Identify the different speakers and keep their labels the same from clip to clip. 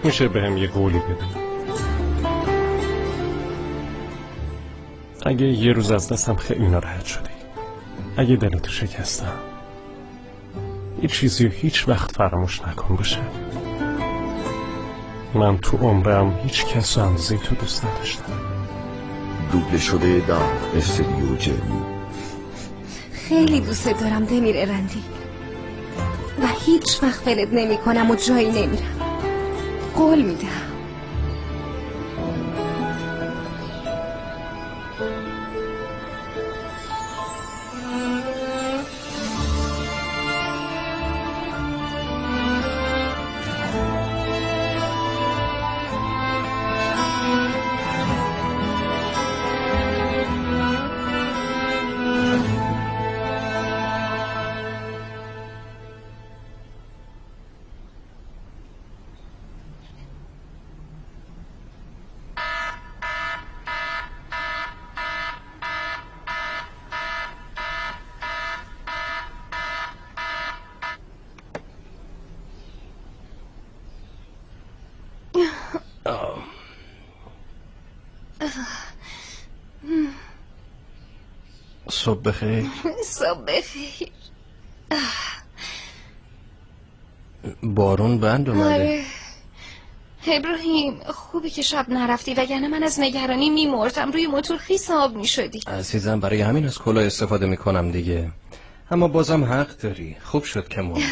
Speaker 1: میشه بهم یه قولی بده؟ اگه یه روز از دستم خیلی ناراحت شدی، اگه دلتو شکستم، یه چیزی هیچ وقت فراموش نکن باشه. من تو عمرم هیچ کس اندازه تو دوست نداشتم.
Speaker 2: دوبله شده در استودیو جرمی.
Speaker 3: خیلی دوست دارم دمیر ارندی و هیچ وقت ولت نمی کنم و جایی نمیرم. قول میدم.
Speaker 1: صبح بخیر.
Speaker 3: صبح بخیر.
Speaker 1: بارون بند اومده.
Speaker 3: آره ابراهیم خوبی که شب نرفتی وگرنه من از نگرانی میمردم. روی موتور خیس آب میشدی.
Speaker 1: عزیزم برای همین از کلاه استفاده میکنم دیگه. اما بازم حق داری. خوب شد که موندم.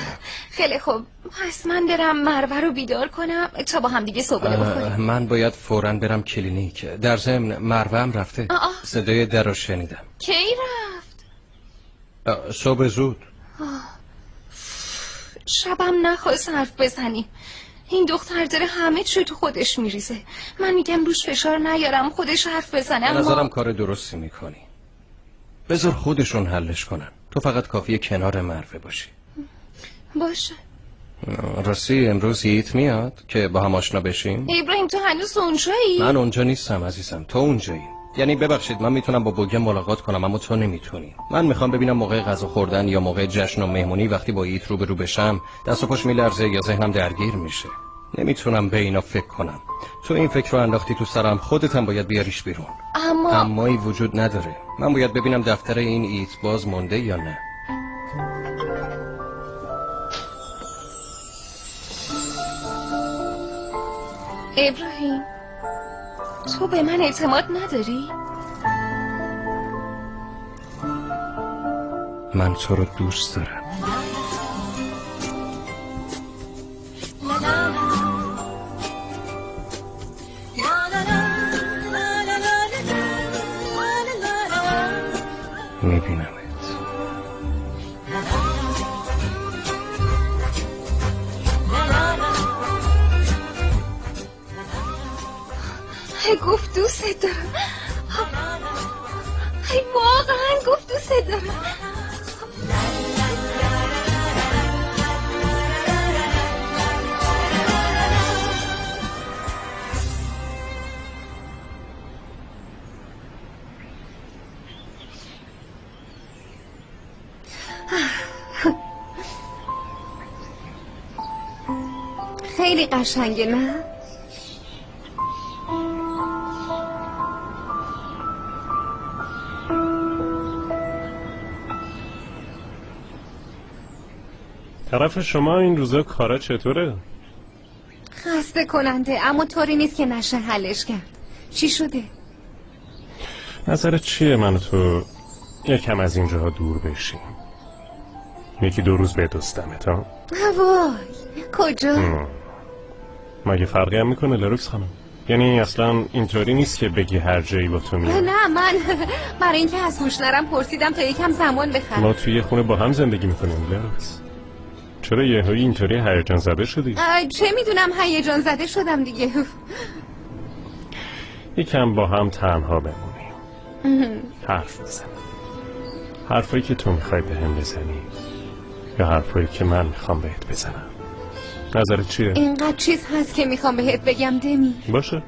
Speaker 3: خیلی خوب. پس من برم مروه رو بیدار کنم تا با هم دیگه صبحونه بخوریم.
Speaker 1: من باید فوراً برم کلینیک. در ضمن مروه هم رفته. صدای در رو شنیدم.
Speaker 3: کی رفت؟
Speaker 1: صبح زود.
Speaker 3: شبم نخواست حرف بزنیم. این دختر داره همه چی تو خودش میریزه. من میگم روش فشار نیارم خودش حرف بزنه.
Speaker 1: به نظرم کار درستی میکنی. بذار خودشون حلش کنن. تو فقط کافیه کنار مروه باشی.
Speaker 3: باشه.
Speaker 1: راستی امروز ایت میاد که با هم آشنا بشیم؟
Speaker 3: ابراهیم تو هنوز اونجایی؟
Speaker 1: من اونجا نیستم عزیزم. تو اونجایی. یعنی ببخشید من میتونم با بوگه ملاقات کنم اما تو نمیتونی. من میخوام ببینم موقع غذا خوردن یا موقع جشن و مهمونی وقتی با ایت روبرو بشم دست و پاش میلرزه یا ذهنم درگیر میشه. نمیتونم به اینا فکر کنم. تو این فکر رو انداختی تو سرم. خودت هم باید بیاریش بیرون. امایی وجود نداره. من باید ببینم دفتر این ایت باز مونده یا نه.
Speaker 3: ابراهیم تو به من اعتماد نداری؟
Speaker 1: من تو رو دوست دارم. میبینمت.
Speaker 3: گفت دوست دارم. واقعا گفت دوست دارم. خیلی قشنگه نه؟
Speaker 1: طرف شما این روزا کارا چطوره؟
Speaker 3: خسته کننده اما طوری نیست که نشه حلش کرد. چی شده؟
Speaker 1: نظرت چیه من و تو یکم از اینجاها دور بشیم؟ یکی دو روز بدوستمت ها؟
Speaker 3: وای کجا؟
Speaker 1: مگه فرقی هم میکنه لاروکس خانم؟ یعنی اصلا اینطوری نیست که بگی هر جایی با تو میام؟
Speaker 3: نه من برای اینکه از هوش نرم پرسیدم تا یکم زمان بخرم.
Speaker 1: ما توی یه خونه با هم زندگی میکنیم لاروکس. چرا یهویی اینطوری هیجان زده شدی؟
Speaker 3: چه میدونم هیجان زده شدم دیگه.
Speaker 1: یکم با هم تنها بمونیم. حرف بزنیم. حرفایی که تو میخوای بهم بزنی یا حرفایی که من میخوام بهت بزنم. نظرت چیه؟
Speaker 3: اینقدر چیز هست که میخوام بهت بگم دمی.
Speaker 1: باشه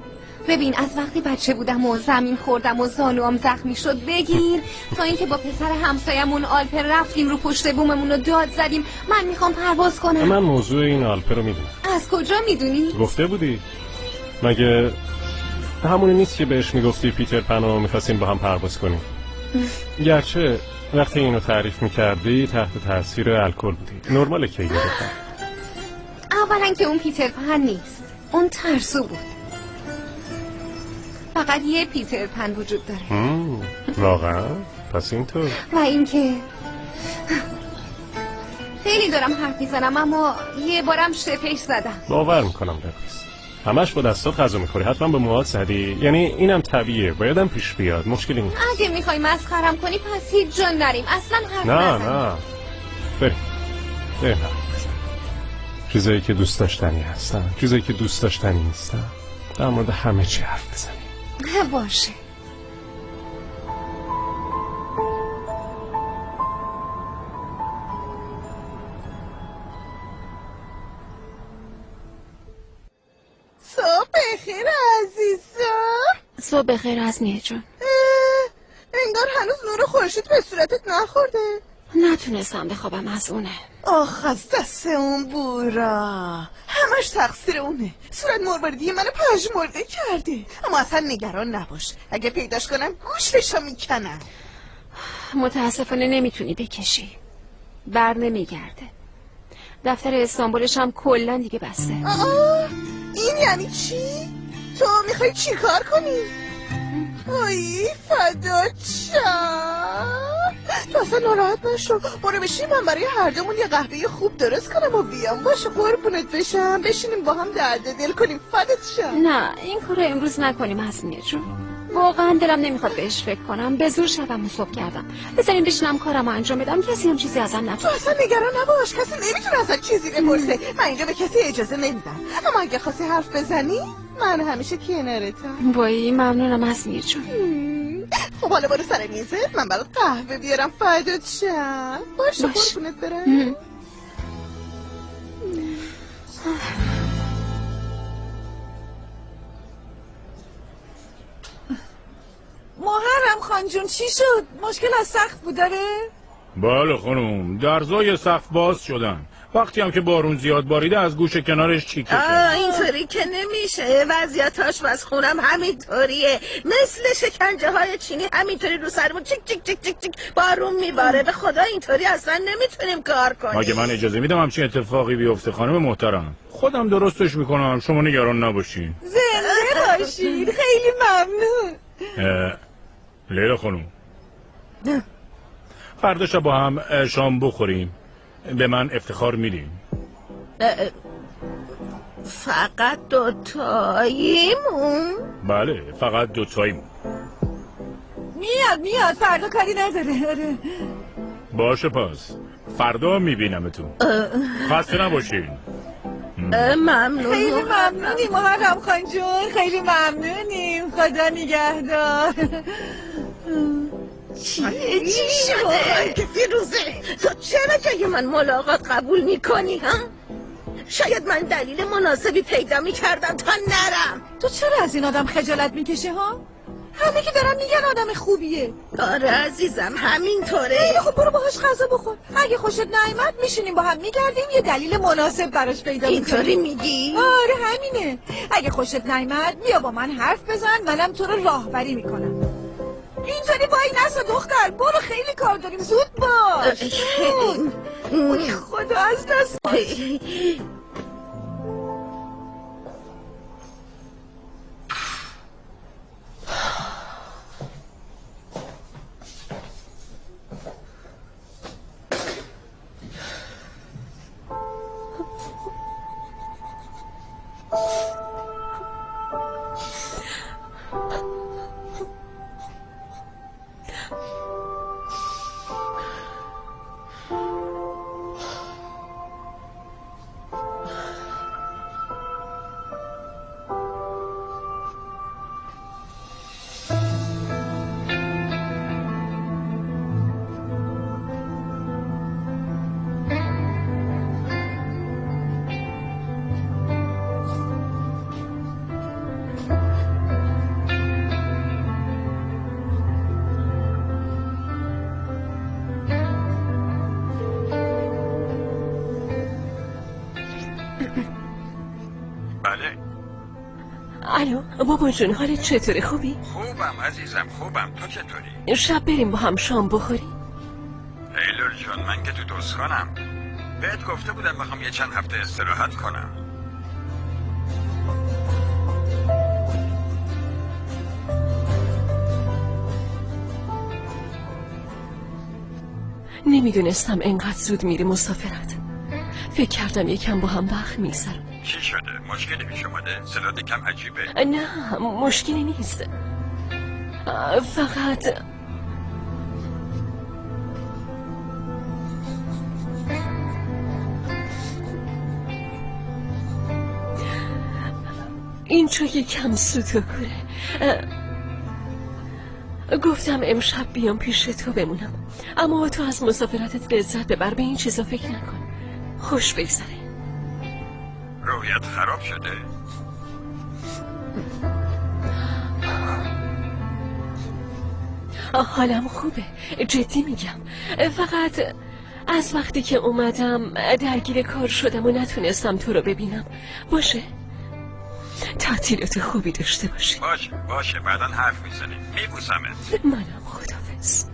Speaker 3: ببین از وقتی بچه بودم و زمین خوردم و زانوام زخمی شد بگیر تا اینکه با پسر همسایمون آلپر رفتیم رو پشت بوممون رو داد زدیم. من میخوام پرواز کنم.
Speaker 4: من موضوع این آلپر رو میدونم.
Speaker 3: از کجا میدونی؟
Speaker 4: گفته بودی مگه همونی نیست که بهش میگفتی پیتر پن رو میخواستیم با هم پرواز کنیم؟ گرچه وقتی اینو تعریف میکردی تحت تاثیر الکل بودی. نرماله که یادت
Speaker 3: اولا که اون پیتر پن نیست، اون ترسو بود. فقط یه پیتر پن وجود داره.
Speaker 4: واقعا؟ پس اینطور.
Speaker 3: و اینکه خیلی دارم حرف میزنم اما یه بارم شپش زدم.
Speaker 4: باور میکنم لبریز. همش با دستات غذا میخوری، حتما به موهات زدی. یعنی اینم طبیعیه، بایدم پیش بیاد. مشکلی نیست.
Speaker 3: اگه میخوای مسخرم کنی پس هیچ جا نریم. اصلا حرف نزن.
Speaker 4: نه بریم چیزایی که دوست داشتنی هستن، چیزایی که دوست داشتنی نیستن، در مورد همه چی حرف بزنیم.
Speaker 3: باشه.
Speaker 5: صبح بخیر عزیزم.
Speaker 3: صبح بخیر ازمیه جون.
Speaker 5: انگار هنوز نور خورشید به صورتت نخورده.
Speaker 3: نتونستم بخوابم از اونه.
Speaker 5: آخ از دست اون بورا، همش تقصیر اونه. صورت مروردی منو پژمرده کرده. اما اصلا نگران نباش، اگه پیداش کنم گوشتشو میکنم.
Speaker 3: متاسفانه نمیتونی بکشی، بر نمیگرده. دفتر استانبولش هم کلا دیگه بسته.
Speaker 5: این یعنی چی؟ تو میخوای چی کار کنی؟ آی فدا چم. تو اصلا ناراحت نشو، برو بشین من برای هر دومون یه قهوه خوب درست کنم و بیام. باشه قربونت بشم، بشینیم با هم درد دل کنیم. فدات شم.
Speaker 3: نه این کارو امروز نکنیم ازمیه جون. واقعا دلم نمیخواد بهش فکر کنم. به زور شبم صبح کردم. بذارین بشینم کارمو انجام بدم، کسی هم چیزی ازم
Speaker 5: تو
Speaker 3: نپرسه.
Speaker 5: اصلا نگران نباش، کسی نمیتونه ازت چیزی بپرسه. من اینجا به کسی اجازه نمیدم. اما اگه خواستی حرف بزنی من همیشه کنارتم.
Speaker 3: وای ممنونم ازمیه جون.
Speaker 5: خب حالا برو سر میزت، من برات قهوه بیارم. فدات شم. باشه قربونت برم. محرم خان جون چی شد؟ مشکل از سقف بود داره؟
Speaker 6: بله خانم، درزای سقف باز شدن. وقتی هم که بارون زیاد باریده از گوشه کنارش چیکه شد.
Speaker 5: اینطوری که نمیشه. وضعیت آشپزخونم همینطوریه، مثل شکنجه های چینی همینطوری رو سرمون چیک چیک چیک چیک چیک بارون میباره. به خدا اینطوری اصلا نمیتونیم کار کنیم.
Speaker 6: مگه من اجازه میدم همچین اتفاقی بیفته خانم محترم؟ خودم درستش میکنم، شما نگران نباشین.
Speaker 5: زنده باشین. خیلی ممنون.
Speaker 6: لیلا خانم، فردا شب با هم شام بخوریم. به من افتخار میدیم.
Speaker 5: فقط دوتاییمون؟
Speaker 6: بله فقط دوتاییمون.
Speaker 5: میاد فردا کاری نداره. آره.
Speaker 6: باشه پس فردا میبینمتون. خسته نباشین.
Speaker 5: ممنون. خیلی ممنونیم محرم خان جون، خیلی ممنونیم. خدا نگهدار. چی شده؟ که فیروزه تو چرا جای من ملاقات قبول میکنی ها؟ شاید من دلیل مناسبی پیدا میکردم تا نرم. تو چرا از این آدم خجالت میکشه ها؟ همه که دارن میگن آدم خوبیه. آره عزیزم همینطوره. خب برو باهاش غذا بخور. اگه خوشت نیامد میشینیم با هم میگردیم یه دلیل مناسب براش پیدا میکنیم. اینطوری میگی؟ آره همینه. اگه خوشت نیامد بیا با من حرف بزن، منم تو رو راهبری میکنم. اینطوری وای نسا دختر، برو خیلی کار داریم. زود باش. خدا از دست
Speaker 7: بله.
Speaker 8: الو بابا جون، حالت چطوره؟ خوبی؟
Speaker 7: خوبم عزیزم، خوبم. تو چطوری؟
Speaker 8: شب بریم با هم شام بخوریم.
Speaker 7: ایلور جان، من که تو دوستخانم. بهت گفته بودم بخوام یه چند هفته استراحت کنم.
Speaker 8: نمیدونستم انقدر زود میری مسافرت. فکر کردم یکم با هم وقت میگذرم.
Speaker 7: چی شده؟ مشکلی پیش اومده؟ صدات یکم عجیبه.
Speaker 8: نه مشکلی نیست، فقط این چون یکم سوتوکوره. گفتم امشب بیام پیش تو بمونم، اما تو از مسافرتت لذت ببر، به این چیزا فکر نکن. خوش بگذره.
Speaker 7: روحیت خراب شده؟
Speaker 8: حالم خوبه، جدی میگم. فقط از وقتی که اومدم درگیر کار شدم و نتونستم تو رو ببینم. باشه؟ تعطیلات خوبی داشته باشی.
Speaker 7: باشه بعداً حرف میزنیم. میبوسمت.
Speaker 8: منم. خداحافظ.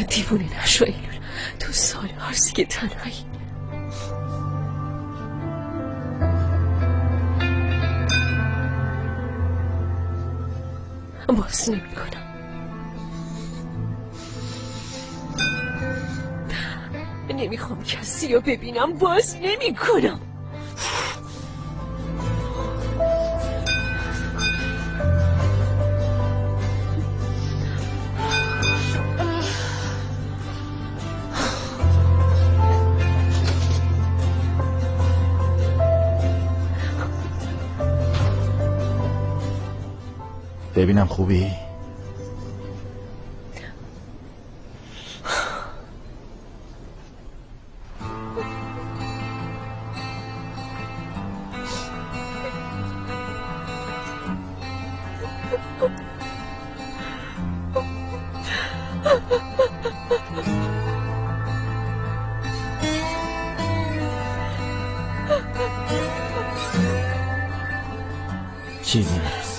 Speaker 8: دیوونه نشو ایلور، تو سال هاست که تنهایی. باز نمی کنم. نمیخوام کسی رو ببینم. باز نمی کنم.
Speaker 9: ببینم خوبی؟ چیزی نیست.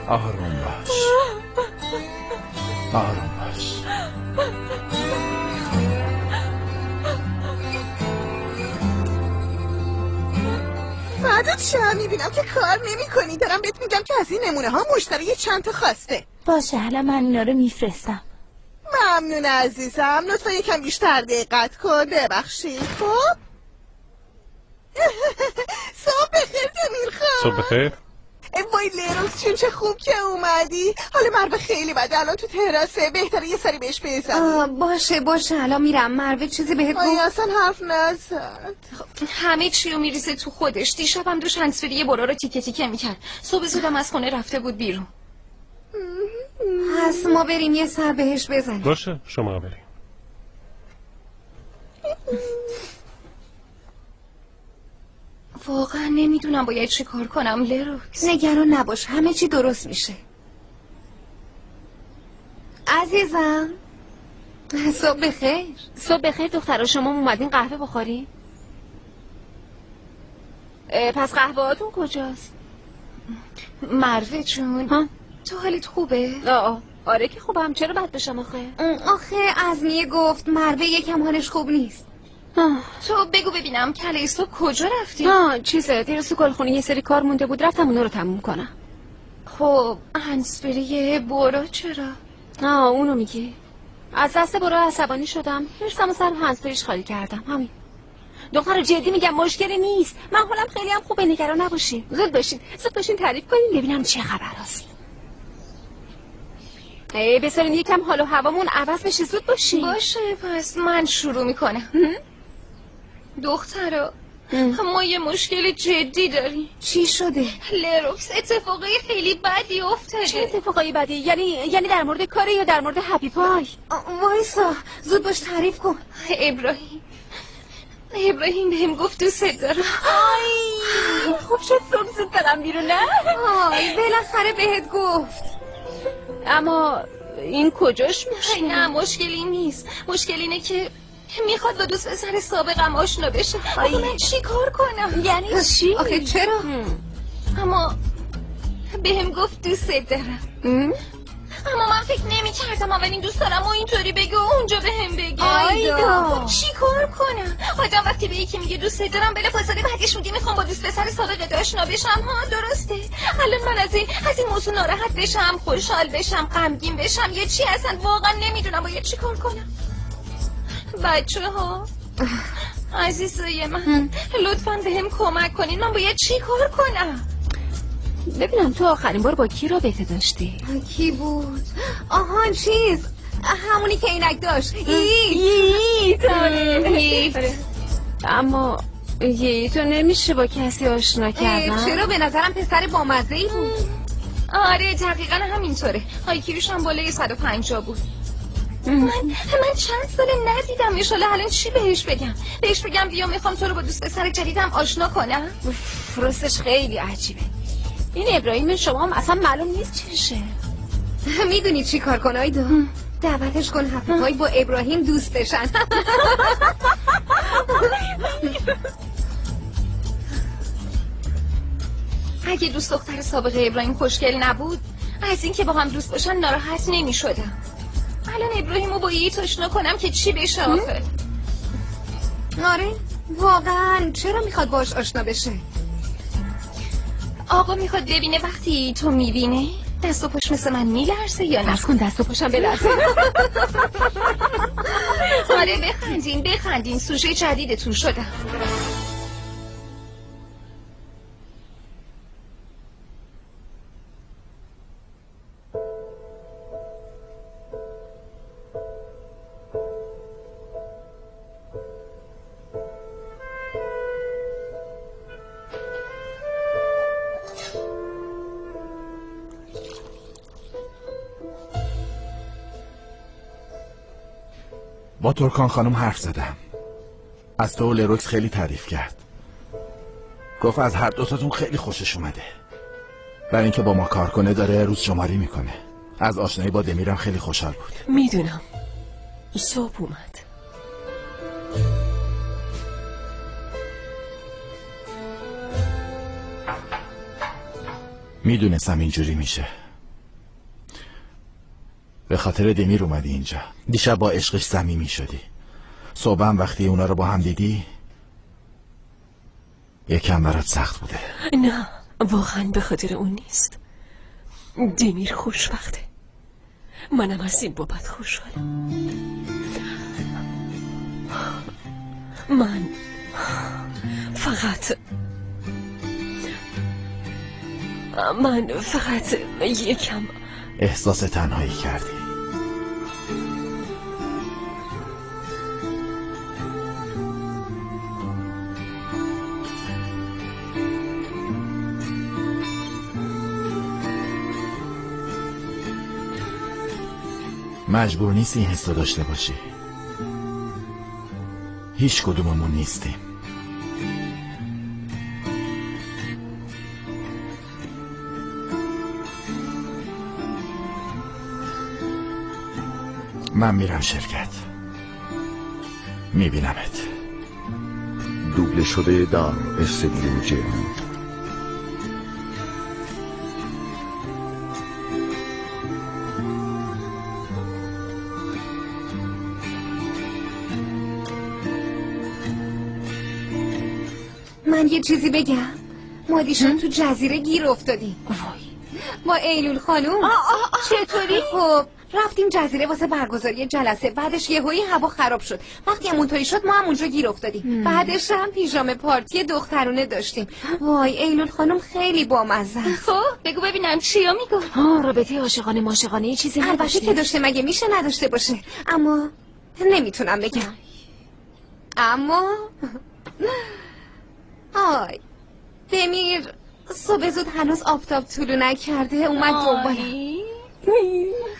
Speaker 9: آروم باش، آروم باش.
Speaker 5: فردت شما میبینم که کار نمی کنی. دارم بهت میگم که از این نمونه ها مشتری یه چند تا خواسته.
Speaker 10: باشه حالا من اینا رو میفرستم.
Speaker 5: ممنون عزیزم. لطفا یکم بیشتر دقت کن. ببخشید. خب صبح بخیر دمیر خان.
Speaker 4: صبح بخیر.
Speaker 5: وای لیروکس چون چه خوب که اومدی. حالا مروه خیلی بده، الان تو تراسه. بهتره یه سری بهش بزنی.
Speaker 3: باشه الان میرم. مروه چیزی بهت گفت؟
Speaker 5: اصلا حرف نزد.
Speaker 3: همه چی رو میریزه تو خودش. دیشبم دو هنسفری یه برا رو تیکه تیکه میکرد. صبح زودم از خونه رفته بود بیرون. پس ما بریم یه سر بهش بزنیم.
Speaker 4: باشه شما بریم.
Speaker 3: واقعا نمیدونم باید چی کار کنم لیروکس. نگران نباش، همه چی درست میشه. عزیزم صبح بخیر.
Speaker 10: صبح بخیر دخترا، شما اومدین قهوه بخورین؟ پس قهوه‌هاتون کجاست؟
Speaker 3: مروه جون تو حالت خوبه؟
Speaker 10: آره که خوبم. چرا بد بشم آخه؟
Speaker 3: عزمیه گفت مروه یکم حالش خوب نیست. تو بگو ببینم کلیس تو کجا رفتی؟
Speaker 10: چیزه دیروز تو گلخونه یه سری کار مونده بود، رفتم اونا رو تموم کنم.
Speaker 3: خب هنسفری برا چرا؟
Speaker 10: اونو میگی؟ از دست برا عصبانی شدم، هرسم سر هنسفریش خالی کردم. همین. دختر جدی میگم مشکلی نیست. من حالم خیلی هم خوبه، نگران نباشین. زود باشین تعریف کنین ببینم چه خبر است. بذارین یکم حال و هوامون عوض بشه. زود باشین.
Speaker 3: باشه پس من شروع میکنم. دخترا
Speaker 8: ما یه مشکل جدی داریم.
Speaker 3: چی شده؟
Speaker 8: لروکس اتفاقی خیلی بدی افتاده.
Speaker 10: چه اتفاقایی بدی؟ یعنی در مورد کاری یا در مورد هپی پای؟
Speaker 3: وایسا زود باش تعریف کن.
Speaker 8: ابراهیم بهم گفت دوست دارم.
Speaker 10: خوب شد زود برم بیرون. نه
Speaker 3: بالاخره بهت گفت.
Speaker 10: اما این کجاش میشه؟
Speaker 8: نه مشکلی نیست. مشکل اینه که میخواد با دوست پسر سابقم آشنا بشه. اما من چی کار کنم؟
Speaker 10: یعنی چی؟
Speaker 3: آخه چرا؟
Speaker 8: اما بهم گفت دوست دارم. اما من فکر نمی کردم اولین دوست دارم و اینطوری بگه و اونجا بهم بگه.
Speaker 3: آیدا
Speaker 8: چی کار کنم؟ آدم وقتی به یکی میگه دوست دارم بلافاصله بعدش میگه میخوام با دوست پسر سابقه آشنا بشم. ها درسته. الان من از این موضوع ناراحت بشم، خوشحال بشم، غمگین بشم، یه چی اصلا واقعا نمیدونم باید چی کار کنم. بچه‌ها عزیزای من لطفاً بهم کمک کنین. من باید چی کار کنم؟
Speaker 10: ببینم تو آخرین بار با کی رابطه داشتی؟
Speaker 3: کی بود؟ آهان چیز همونی که اینک داشت.
Speaker 10: اما تو نمیشه با کسی آشنا کردن.
Speaker 3: چرا؟ به نظرم پسر بامزه‌ای بود.
Speaker 8: آره دقیقاً همینطوره. آیکیوش هم بالای 150 بود. من چند ساله ندیدمش. الان چی بهش بگم بیا میخوام تو رو با دوست پسر جدیدم آشنا کنم؟
Speaker 10: راستش خیلی عجیبه. این ابراهیم شما هم اصلا معلوم نیست چشه.
Speaker 3: میدونی چی کار کن آیدا؟ دعوتش کن هپی پای با ابراهیم دوست بشن.
Speaker 8: اگه دوست دختر سابقه ابراهیم خوشگل نبود از این که با هم دوست باشن ناراحت نمی شدم. الان ابراهیمو با یه آشنا کنم که چی بشه آخه؟
Speaker 3: آره واقعا چرا میخواد باش آشنا بشه؟
Speaker 8: آقا میخواد ببینه وقتی تو میبینه دست و پاش مثل من میلرزه یا نه؟
Speaker 10: کن دست و پاشم بلرزه.
Speaker 8: آره بخندین سوژه جدیدتون شدم.
Speaker 9: با ترکان خانم حرف زدم. از تو و لروکس خیلی تعریف کرد. گفت از هر دوتاتون خیلی خوشش اومده. برای اینکه با ما کار کنه داره روز شماری میکنه. از آشنایی با دمیرم خیلی خوشحال بود.
Speaker 8: میدونم. صبح اومد.
Speaker 9: میدونستم اینجوری میشه. به خاطر دمیر اومدی اینجا. دیشب با عشقش صمیمی شدی. صبح هم وقتی اونا رو با هم دیدی یکم برات سخت بوده.
Speaker 8: نه واقعا به خاطر اون نیست. دمیر خوشبخته. منم از این بابت خوشحالم. من فقط یکم
Speaker 9: احساس تنهایی کردی. مجبور نیستی این حس داشته باشی. هیچ کدوممون نیستیم. من میرم شرکت. میبینمت.
Speaker 2: دوبله شده در استودیو جرمن.
Speaker 3: من یه چیزی بگم. ما دیشب تو جزیره گیر افتادیم. با ایلول خانوم.
Speaker 10: چطوری؟
Speaker 3: خب رفتیم جزیره واسه برگزاری جلسه. بعدش یهویی هوا خراب شد. وقتی هم اونطوری شد ما هم اونجا گیر افتادیم. بعدش هم پیژامه پارتی دخترونه داشتیم. وای ایلول خانوم خیلی بامزه.
Speaker 8: خب بگو ببینم چیا میگه.
Speaker 10: رابطه عاشقانه ماشقانه یه چیزی
Speaker 3: البته که داشته، مگه میشه نداشته باشه. اما نمیتونم بگم. اما آی دمیر صبح زود هنوز آفتاب طلوع نکرده اومد دنبالم.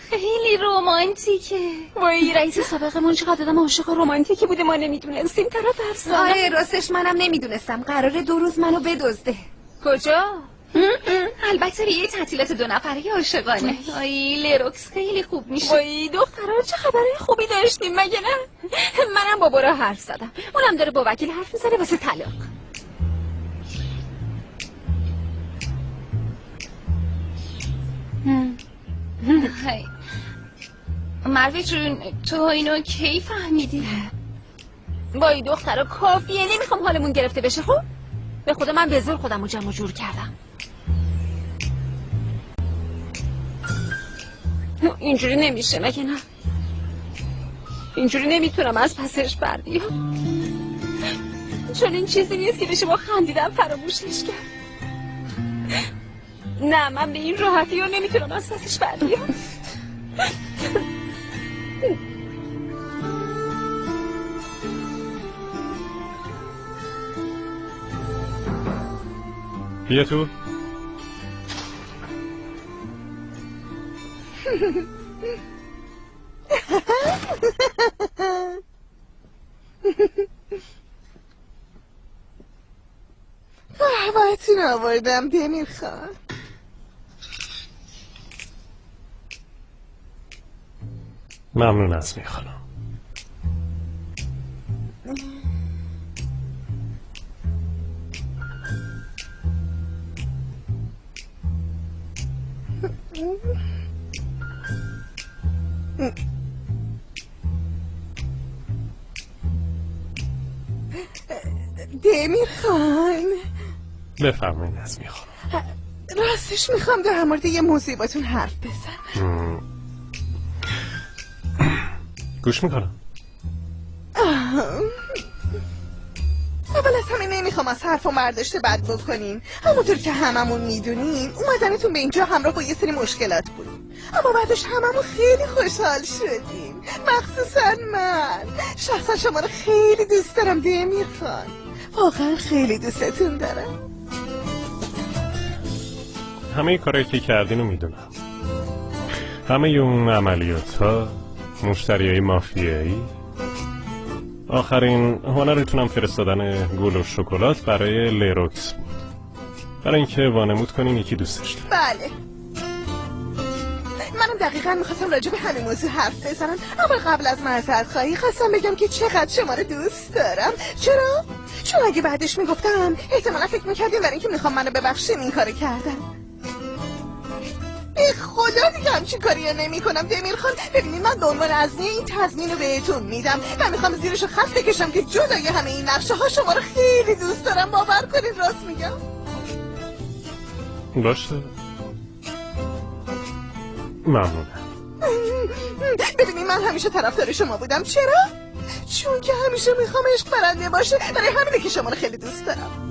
Speaker 10: خیلی رومانتیکه. وای رئیس سابقمون چقدر آدم عاشق رومانتیکی بوده ما نمیدونستیم. طرف افسانه.
Speaker 3: آره راستش منم نمیدونستم. قراره 2 روز منو بدزده.
Speaker 10: کجا؟ البته یه تعطیلات 2 نفره عاشقانه. آی لروکس خیلی خوب میشه. وای دخترا چه خبرای خوبی داشتیم مگه نه؟ منم با برا حرف زدم. اونم داره با وکیل حرف میزنه واسه طلاق. مروه جون تو اینو کی فهمیدی؟ وای دخترا کافیه نمیخوام حالمون گرفته بشه. خب به خدا من به زور خودمو جمع جور کردم. اینجوری نمیشه مگه نه؟ اینجوری نمیتونم از پسش بر بیام، چون این چیزی نیست که بشه با خندیدن فراموشش کرد. نه من به این راحتی رو نمیتونم از پسش بر بیام.
Speaker 4: بیا تو.
Speaker 5: قهوه‌تون آوردم دمیر خان.
Speaker 4: ممنون از میخوانم.
Speaker 5: دمیر خان
Speaker 4: بفرمایید از میخوانم.
Speaker 5: راستش میخوام در مورد یه موضوعی باتون حرف بزنم.
Speaker 4: گوش میکنم.
Speaker 5: اول از همه نمیخوام از حرفم برداشت بد بکنین. همونطور که هممون میدونین اومدنتون به اینجا همراه با یه سری مشکلات بود، اما بعدش هممون خیلی خوشحال شدیم، مخصوصا من. شخصا شما رو خیلی دوست دارم دمیر خان، واقعا خیلی دوستتون دارم.
Speaker 4: همه کارایی که کردین رو میدونم. همه اون عملیات ها، مشتری های مافیایی، آخرین هنرتونم فرستادن گل و شکلات برای لروکس بود، برای اینکه وانمود کنین یکی دوستش داره.
Speaker 5: بله منم دقیقا میخواستم راجع به همین موضوع حرف بزنم، اما قبل از معذرت خواهی خواستم بگم که چقدر شما رو دوست دارم. چرا؟ چون اگه بعدش میگفتم احتمالا فکر میکردیم برای اینکه میخوام منو ببخشین این کارو کردم. به خدا دیگه همچین کاری رو نمی کنم دمیر خان. ببینید من به عنوان ازنیه این تضمین رو بهتون میدم. من میخوام زیرشو خط بکشم که جدای همه این نقشه ها شما رو خیلی دوست دارم. باور کنید راست میگم.
Speaker 4: باشه ممنونم.
Speaker 5: ببینید من همیشه طرفدار شما بودم. چرا؟ چون که همیشه میخوام عشق برنده باشه. برای همینه که شما رو خیلی دوست دارم.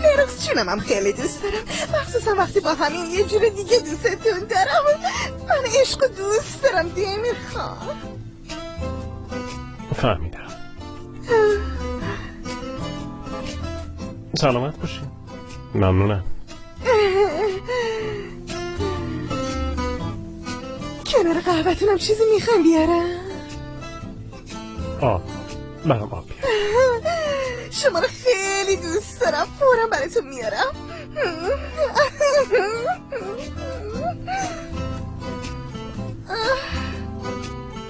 Speaker 5: لروکس چونم هم خیلی دوست دارم، مخصوصا وقتی با همین یه جور دیگه دوستتون دارم. من عشق و دوست دارم دمیر خان.
Speaker 4: فهمیدم. سلامت باشین. ممنونم.
Speaker 5: کنار قهوه‌تونم چیزی میخوام بیارم؟
Speaker 4: آب. برام آب بیار.
Speaker 5: شما رو خیلی دوست دارم. فوراً براتون میارم.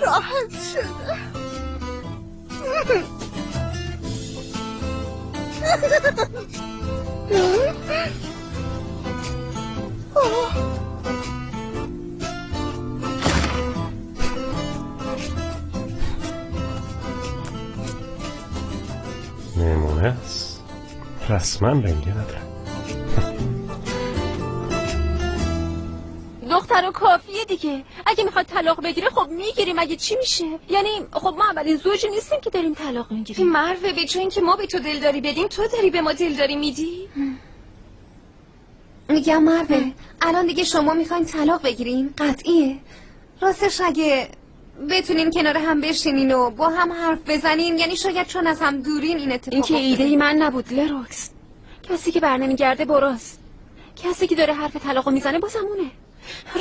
Speaker 5: راحت شدم.
Speaker 4: نمونه است. رسما رنگی نداره.
Speaker 10: دختر کافیه دیگه. اگه میخواد طلاق بگیره خب میگیریم. اگه چی میشه؟ یعنی خب ما اولین زوجی نیستیم که داریم طلاق میگیریم.
Speaker 3: مروه به جای اینکه ما به تو دلداری بدیم تو داری به ما دلداری میدی. میگم مروه الان دیگه شما میخواین طلاق بگیرین؟ قطعیه؟ راستش اگه بتونین کنار هم بشینین و با هم حرف بزنین، یعنی شاید چون از هم دورین این اتفاق
Speaker 10: این که ایده ای من نبود لروکس. کسی که برنمیگرده براست. کسی که داره حرف طلاقو میزنه بازمونه.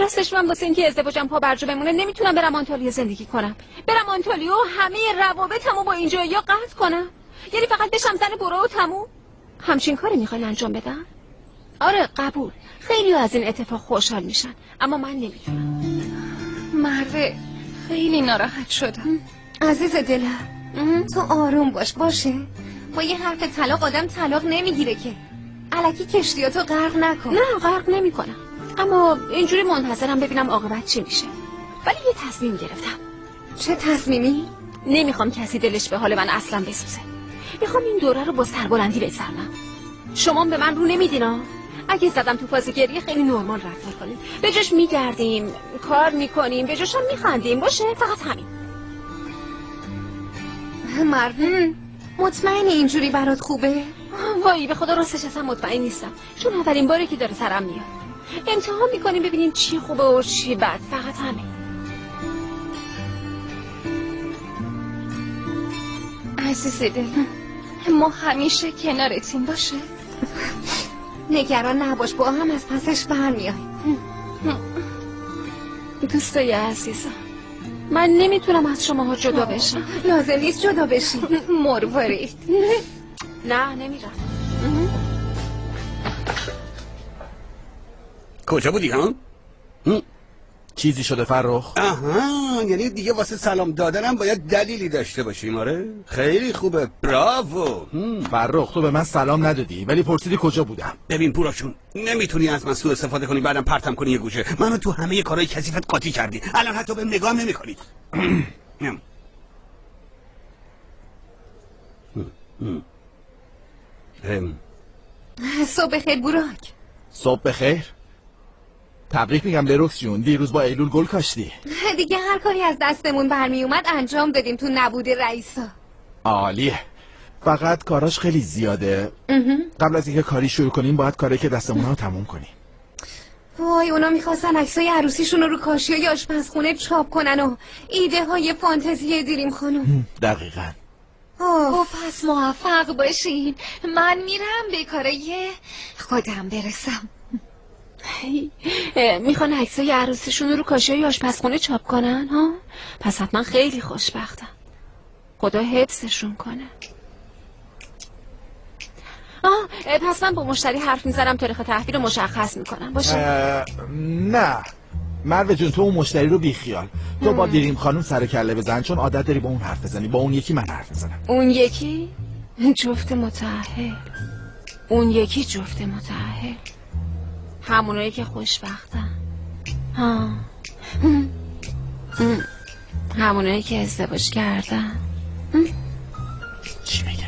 Speaker 10: راستش من واسه اینکه ازدواجم پا برجا بمونه نمیتونم برم آنتالیا زندگی کنم. برم آنتالیا و همه روابطمو با اینجا یا قطع کنم. یعنی فقط بشم زن برو و تموم. همچین کاری میخواین انجام بدم؟ آره قبول. خیلی از این اتفاق خوشحال میشن، اما من نمیتونم.
Speaker 3: مروه خیلی ناراحت شدم. عزیز دلم تو آروم باشه. با یه حرف طلاق آدم طلاق نمیگیره که. الکی کشتیاتو غرق نکن.
Speaker 10: نه غرق نمیکنم، اما اینجوری منتظرم ببینم عاقبت چی میشه. ولی یه تصمیم گرفتم.
Speaker 3: چه تصمیمی؟
Speaker 10: نمیخوام کسی دلش به حال من اصلا بسوزه. میخوام این دوره رو با سربلندی بگذرونم. شما به من رو نمیدینا؟ اگه زدم تو فاز گریه خیلی نرمال رفتار کنیم. به جاش میگردیم، کار میکنیم، به جاش هم میخندیم. باشه فقط همین.
Speaker 3: مروه مطمئنی اینجوری برات خوبه؟
Speaker 10: وای به خدا راستش اصلا مطمئن نیستم، چون اولین باره که داره سرم میاد. امتحان میکنیم ببینیم چی خوبه و چی بد. فقط همین.
Speaker 3: عزیز دل ما همیشه کنارتیم باشه. نگران نباش، با هم از پسش برمیاییم.
Speaker 10: دوستای عزیزم من نمیتونم از شماها جدا بشم.
Speaker 3: لازم نیست جدا بشی. مروارید.
Speaker 10: نه نمیرم.
Speaker 11: کجا بودی ها؟
Speaker 9: چیزی شده فرخ؟
Speaker 11: آها، یعنی دیگه واسه سلام دادنم باید دلیلی داشته باشیم. آره خیلی خوبه، براوو.
Speaker 9: فرخ تو به من سلام ندادی ولی پرسیدی کجا بودم.
Speaker 11: ببین پوراشون، نمیتونی از من سوء استفاده کنی بعدم پرتم کنی یه گوشه. منو تو همه کارهای کثیفت قاطی کردی، الان حتی بهم نگاه نمی‌کنی.
Speaker 3: صبح بخیر بوراک.
Speaker 9: صبح بخیر. تبریک میگم لروکس جون، دیروز با ایلول گل کاشتی.
Speaker 3: دیگه هر کاری از دستمون برمی اومد انجام دادیم تو نبود رئیسا.
Speaker 9: عالیه. فقط کاراش خیلی زیاده. قبل از اینکه کاری شروع کنیم باید کاری که دستمون رو تموم کنیم.
Speaker 3: وای اونا میخواستن عکسای عروسیشون رو کاشیای آشپزخونه چاپ کنن و ایده های فانتزی دیریم خانم.
Speaker 9: دقیقاً.
Speaker 3: پس موفق باشین. من میرم به کارای خودم برسم.
Speaker 10: میخوان عکسای عروسیشون رو کاشیای آشپزخونه چاپ کنن ها؟ پس حتما خیلی خوشبختم. خدا حفظشون کنه. پس من با مشتری حرف میزنم، تاریخ تحویل رو مشخص میکنم. باشه؟
Speaker 9: نه مروه جون، تو اون مشتری رو بیخیال. تو با دیریم خانم سر کله بزن، چون عادت داری با اون حرف بزنی. با اون یکی من حرف بزنم.
Speaker 10: اون یکی جفت متأهل. اون یکی جفت متأهل، همونایی که خوشبختن. همونایی که ازدواج کردن.
Speaker 9: چی میگه؟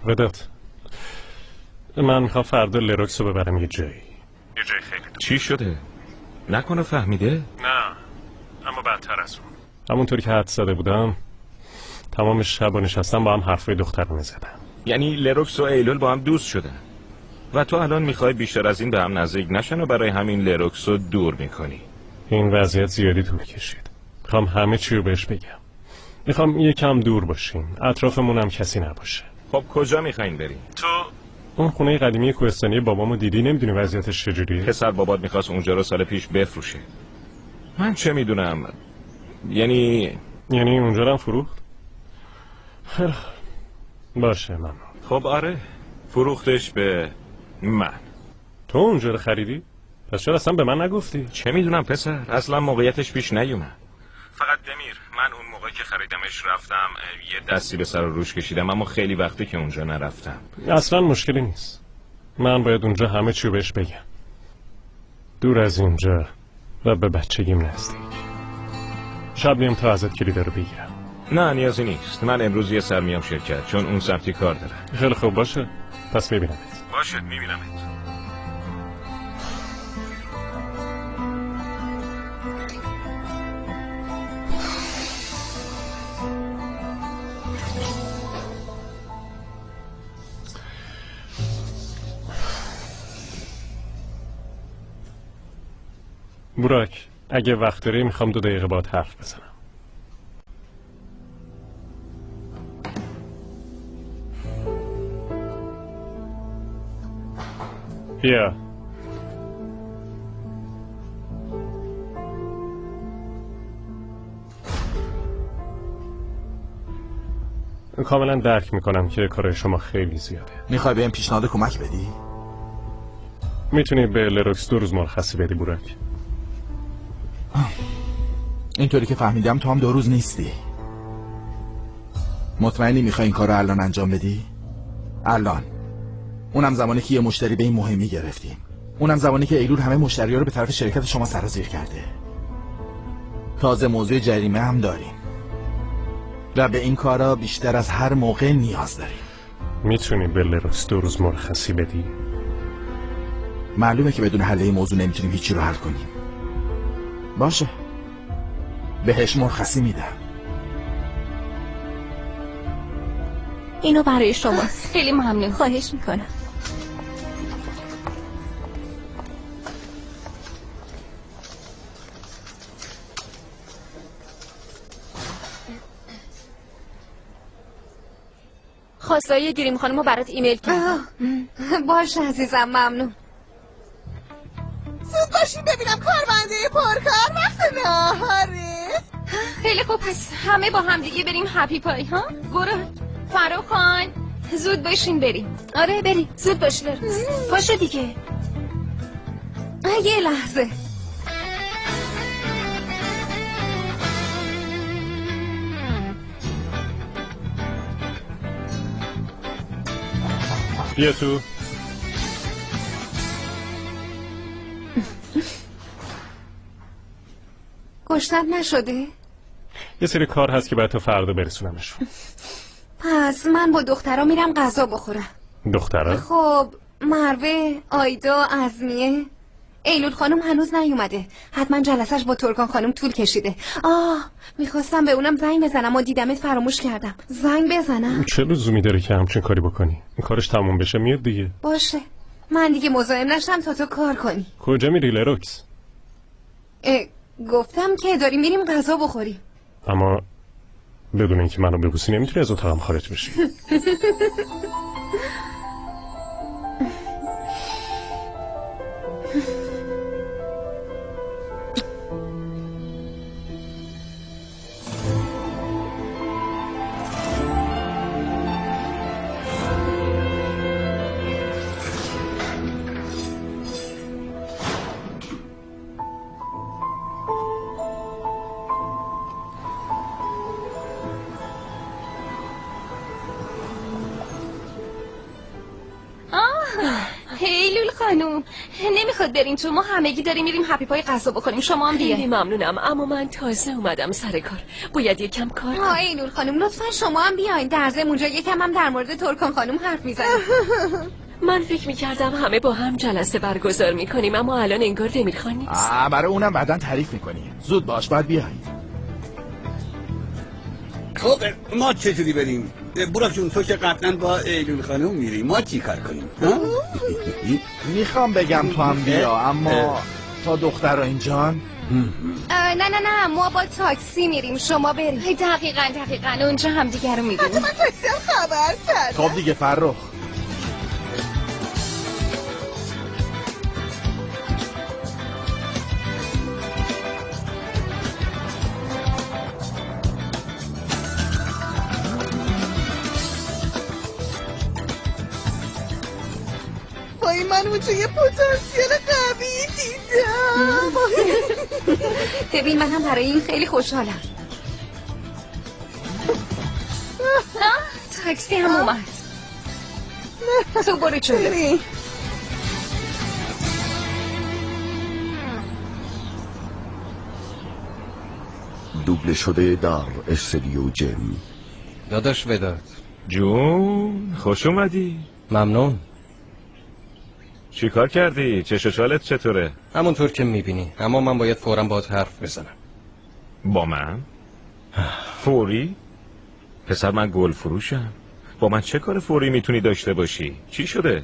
Speaker 4: ودات، من میخوام فردا لروکس رو ببرم یه جایی خیلی دور.
Speaker 12: چی شده؟ نکنه فهمیده؟
Speaker 4: نه اما بدتر از اون. همونطوری که حد زده بودم تمام شب و نشستم با هم حرفای دخترونه زدم.
Speaker 12: یعنی لروکس و ایلول با هم دوست شدن و تو الان میخوای بیشتر از این به هم نزدیک نشن و برای همین لروکس رو دور میکنی.
Speaker 4: این وضعیت زیادی طول کشید. میخوام همه چی رو بهش بگم. میخوام یکم دور باشیم، اطرافمون هم کسی نباشه.
Speaker 12: خب کجا میخواین بریم؟
Speaker 4: تو اون خونه قدیمی کوهستانی بابامو دیدی؟ نمیدونی وضعیتش چجوریه؟
Speaker 12: پسر بابات میخواست اونجا رو سال پیش بفروشه. من چه میدونم. یعنی
Speaker 4: اونجا رو هم فروخت؟ باشه ممنون.
Speaker 12: خب آره، فروختش به من.
Speaker 4: تو اونجا رو خریدی؟ پس چرا اصلا به من نگفتی؟
Speaker 12: چه میدونم پسر، اصلا موقعیتش پیش نیومد. فقط دمیر، من اون موقع که خریدمش رفتم یه دستی به سر و روش کشیدم، اما خیلی وقتی که اونجا نرفتم.
Speaker 4: اصلا مشکلی نیست. من باید اونجا همه چی بهش بگم. دور از اینجا و به بچگیم نزدیک. شب میام تا ازت کلیدا رو بگیرم.
Speaker 12: نه نیازی نیست، من امروز یه سر میام شرکت، چون اون سمتی کار داره.
Speaker 4: خیلی خوب باشه، پس میبینم.
Speaker 12: باشه میبینمت.
Speaker 4: براک اگه وقت داری میخوام 2 دقیقه باهات حرف بزنم. بیا. کاملا درک میکنم که کارهای شما خیلی زیاده.
Speaker 9: میخوای بهم پیشنهاد کمک بدی؟
Speaker 4: میتونی به لروکس 2 روز مرخصی بدی براک.
Speaker 9: اینطوری که فهمیدم تو هم 2 روز نیستی. مطمئنی میخوای این کار رو الان انجام بدی؟ الان. اونم زمانی که یه مشتری به این مهمی گرفتیم. اونم زمانی که ایلول همه مشتری‌ها رو به طرف شرکت شما سرازیر کرده. تازه موضوع جریمه هم داریم و به این کارا بیشتر از هر موقع نیاز داریم.
Speaker 4: میتونی به لروکس 2 روز مرخصی بدی؟
Speaker 9: معلومه که بدون حل این موضوع نمیتونیم هیچی رو حل کنیم. باشه، بهش مرخصی میدم.
Speaker 10: اینو برای شماست. خیلی ممنون. خواهش میکنم. خواستای گریم خانم رو برات ایمیل کردم.
Speaker 3: باشه عزیزم، ممنون.
Speaker 5: زود باشین ببینم کارمنده پرکار وقت ناهاره.
Speaker 10: خیلی خوب، پس همه با هم دیگه بریم هپی پای ها؟ برو فروخان، زود باشین بریم. آره بریم، زود باش لروکس. پاشو دیگه.
Speaker 3: یه لحظه.
Speaker 4: بیا تو.
Speaker 3: گشنت نشده؟
Speaker 4: یه سری کار هست که باید تا فردا برسونمش.
Speaker 3: پس من با دخترها میرم غذا بخورم.
Speaker 4: دخترها؟
Speaker 3: خب مروه، آیدا، عزمیه. ایلول خانم هنوز نیومده. حتما جلسش با ترکان خانم طول کشیده. میخواستم به اونم زنگ بزنم و دیدمت فراموش کردم. زنگ بزنم؟
Speaker 4: چه لزومی داره که همچین کاری بکنی؟ این کارش تموم بشه میاد دیگه.
Speaker 3: باشه، من دیگه مزاحم نشم تا تو کار کنی.
Speaker 4: کجا میری لروکس؟
Speaker 3: گفتم که داریم میریم غذا بخوریم.
Speaker 4: اما بدون اینکه منو ببوسی نمیتونی از اتاقم خارج بشی.
Speaker 10: ایلول خانوم نمیخواد بریم تو؟ ما همگی داریم میریم هپی پای غذا بخوریم. شما هم بیاین.
Speaker 8: خیلی ممنونم، اما من تازه اومدم سر کار، باید یکم کار کنم.
Speaker 3: ایلول خانوم لطفا شما هم بیاین. در ضمن اونجا یکم هم در مورد ترکان خانوم حرف میزنیم.
Speaker 8: من فکر میکردم همه با هم جلسه برگزار میکنیم، اما الان انگار دمیر خان نیست.
Speaker 9: برای اونم بعداً تعریف میکنیم. زود باش، باید بیاین.
Speaker 11: خب ما چجوری بریم؟ براک جون تو که قطعا با ایلول خانم میری، ما چی کار کنیم؟
Speaker 9: میخوام بگم تو هم بیا، اما تا دختر اینجان.
Speaker 3: نه ما با تاکسی میریم، شما بریم.
Speaker 10: دقیقاً اونجا هم دیگر رو میبینیم.
Speaker 5: حتی من تاکسی هم خبر کردم.
Speaker 9: خب دیگه فرخ.
Speaker 5: من اونجا یه پتانسیل قوی دیدم.
Speaker 3: ببین من هم برای این خیلی خوشحالم.
Speaker 10: تاکسی هم اومد.
Speaker 3: تو برو جلو.
Speaker 2: دوبله شده در استودیو جم.
Speaker 1: داداش وداد
Speaker 12: جون خوش اومدی.
Speaker 1: ممنون.
Speaker 12: چی کار کردی؟ چش و چالت چطوره؟
Speaker 1: همونطور که میبینی، اما من باید فوراً باهات حرف بزنم.
Speaker 12: با من؟ فوری؟ پسر من گل فروشم. با من چه کار فوری میتونی داشته باشی؟ چی شده؟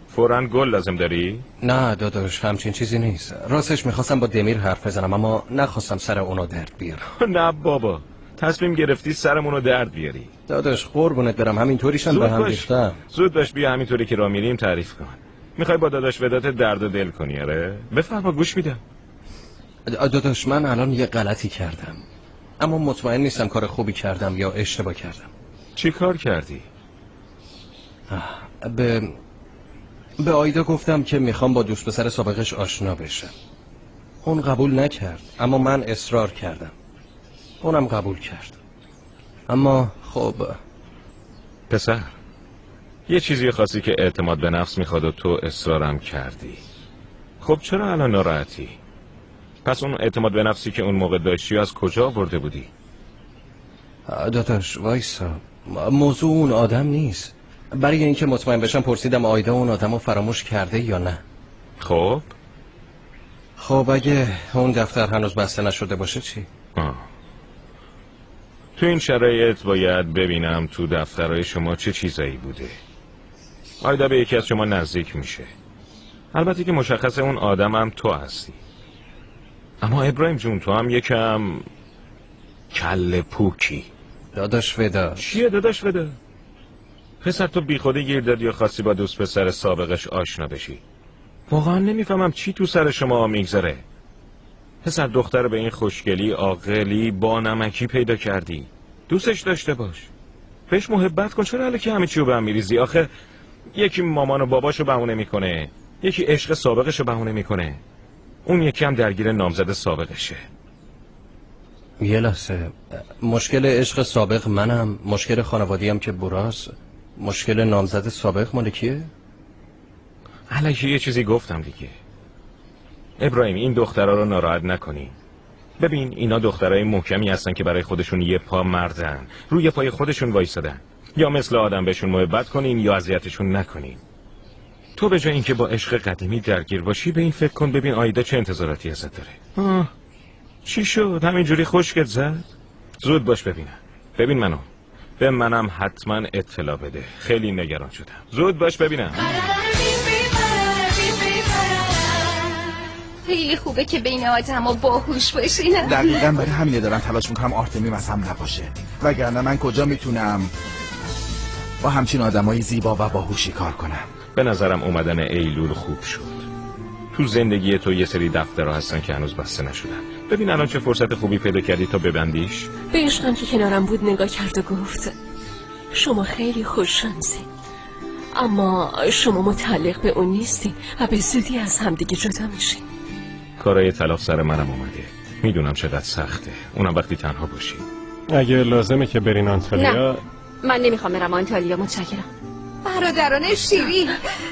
Speaker 12: فوراً گل لازم داری؟
Speaker 1: نه داداش، همچین چیزی نیست. راستش میخواستم با دمیر حرف بزنم، اما نخواستم سر اونو درد بیارم.
Speaker 12: نه بابا، تصمیم گرفتی سرمونو درد بیاری.
Speaker 1: داداش قربونت برم، همینطوریشم به هم ریختم.
Speaker 12: زود باش بیا، همینطوری که راه میریم تعریف کن. میخوای با داداش ودات درد و دل کنی؟ آره بفرما، گوش میدم.
Speaker 1: داداش من الان یه غلطی کردم، اما مطمئن نیستم کار خوبی کردم یا اشتباه کردم.
Speaker 12: چی کار کردی؟
Speaker 1: به آیدا گفتم که میخوام با دوست پسر سابقش آشنا بشم. اون قبول نکرد، اما من اصرار کردم. اونم قبول کرد. اما خب
Speaker 12: پسر، یه چیزی خاصی که اعتماد به نفس میخواد و تو اصرارم کردی. خب چرا الان ناراحتی؟ پس اون اعتماد به نفسی که اون موقع داشتی از کجا آورده بودی؟
Speaker 1: داداش وایسا، موضوع اون آدم نیست. برای اینکه مطمئن بشم پرسیدم آیدا اون آدمو فراموش کرده یا نه. خب اگه اون دفتر هنوز بسته نشده باشه چی؟
Speaker 12: تو این شرایط باید ببینم تو دفترهای شما چه چیزایی بوده. آیدا به یکی از شما نزدیک میشه. البته که مشخصه اون آدم هم تو هستی. اما ابراهیم جون تو هم یکم کل پوکی.
Speaker 1: داداش ودا.
Speaker 12: چیه داداش ودا؟ پسر تو بی خودی گیر دادی و خواستی با دوست پسر سابقش آشنا بشی. واقعا نمیفهمم چی تو سر شما میگذره. پسر دختر به این خوشگلی، عاقلی، با نمکی پیدا کردی. دوستش داشته باش، بهش محبت کن. چرا الکی همه چی رو به هم میریزی؟ آخه یکی مامان و باباشو بهونه میکنه، یکی عشق سابقشو بهونه میکنه، اون یکی هم درگیر نامزد سابقشه.
Speaker 1: یه لحظه، مشکل عشق سابق منم، مشکل خانوادیم که براس، مشکل نامزد سابق مال کیه؟
Speaker 12: الکی یه چیزی گفتم دیگه. ابراهیم این دخترها رو ناراحت نکنی. ببین اینا دخترای محکمی هستن که برای خودشون یه پا مردن، روی پای خودشون وایسادن. یا مثل آدم بهشون محبت کنین یا اذیتشون نکنین. تو به جای اینکه با عشق قدیمی درگیر باشی به این فکر کن ببین آیدا چه انتظاراتی ازت داره. چی شد؟ همینجوری خشکت زد؟ زود باش ببین منو. به منم حتما اطلاع بده. خیلی نگران شدم. زود باش ببینم.
Speaker 3: خیلی خوبه که بین آدم و باهوش باشین.
Speaker 9: دقیقا برای همینه دارم تلاش میکنم آرتمی واسم نباشه، وگرنه من کجا میتونم با همچین آدمای زیبا و باهوشی کار کنم.
Speaker 12: به نظرم اومدن ایلول خوب شد. تو زندگی تو یه سری دفترها هستن که هنوز بسته نشدن. ببین الان چه فرصت خوبی پیدا کردی تا ببندیش.
Speaker 8: به عشقم که کنارم بود نگاه کرد و گفت شما خیلی خوششانسی، اما شما متعلق به اون نیستی و به زودی از همدیگه جدا میشین.
Speaker 12: کارای طلاق سر منم اومده. میدونم چقدر سخته، اونم وقتی تنها باشی.
Speaker 4: اگه لازمه که برین آنتالیا.
Speaker 10: نه من نمیخوام برم آنتالیا، متشکرم.
Speaker 3: برادران شیری،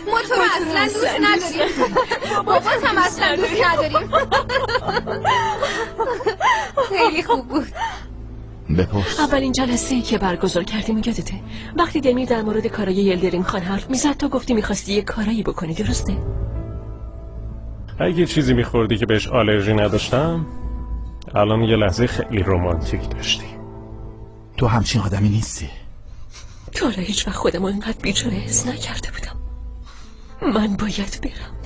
Speaker 3: ما تو رو اصلا دوست نداریم. بابات هم اصلا دوست نداریم. خیلی خوب بود.
Speaker 9: بپرس.
Speaker 8: اولین جلسه‌ای که برگزار کردیم یادته؟ وقتی دمیر در مورد کارای یلدرین خان حرف میزد تو گفتی میخواستی یه کارایی بکنی، درسته؟
Speaker 4: اگه چیزی میخوردی که بهش آلرژی نداشتم الان یه لحظه خیلی رمانتیک داشتی.
Speaker 9: تو همچین آدمی نیستی.
Speaker 8: تا حالا هیچ وقت خودم اینقدر بیچاره حس نکرده بودم. من باید برم.